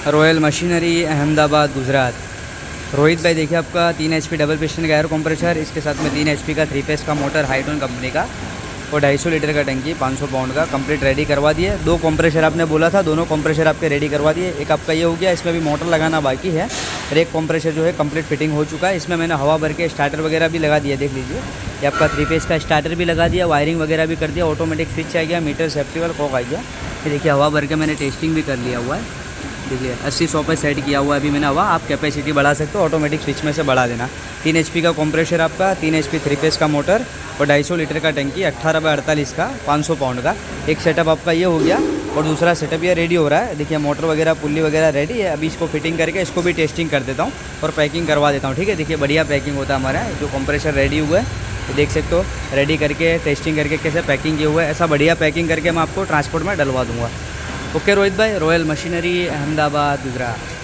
Royal machinery Ahmedabad Gujarat. Rohit भाई देखिए आपका 3 HP डबल पिस्टन का एयर कंप्रेसर, इसके साथ में 3 HP का 3 फेस का मोटर हाईटोन कंपनी का और 250 लीटर का टंकी 500 पाउंड का कंप्लीट रेडी करवा दिए। 2 कंप्रेसर आपने बोला था, दोनों कंप्रेसर आपके रेडी करवा दिए। एक आपका ये हो गया, इसमें भी मोटर लगाना बाकी है और एक कंप्रेसर जो है कंप्लीट फिटिंग हो चुका है। इसमें मैंने हवा भर के स्टार्टर वगैरह भी लगा दिया, देख लीजिए। ये आपका 3 फेस का स्टार्टर भी लगा दिया, वायरिंग वगैरह भी कर दिया, ऑटोमेटिक स्विच आ गया, मीटर सेफ्टी वाला कॉक आ गया। ये देखिए हवा भर के मैंने टेस्टिंग भी कर लिया हुआ है, देखिए 80-100 पे सेट किया हुआ है अभी मैंने हवा। आप कैपेसिटी बढ़ा सकते हो, ऑटोमेटिक स्विच में से बढ़ा देना। 3 HP का कंप्रेसर आपका, 3 HP 3 फेस का मोटर और 250 लीटर का टंकी 18x48 का 500 पाउंड का। एक सेटअप आपका ये हो गया और दूसरा सेटअप ये रेडी हो रहा है। देखिए मोटर वगैरह पुल्ली वगैरह रेडी है। अभी इसको फिटिंग करके इसको भी टेस्टिंग कर देता हूँ और पैकिंग करवा देता हूँ, ठीक है। देखिए बढ़िया पैकिंग होता है हमारा, जो कंप्रेसर रेडी हुआ है तो देख सकते हो, रेडी करके टेस्टिंग करके कैसे पैकिंग किया हुआ है। ऐसा बढ़िया पैकिंग करके मैं आपको ट्रांसपोर्ट में डलवा दूँगा। ओके रोहित भाई, रॉयल मशीनरी अहमदाबाद गुजरात।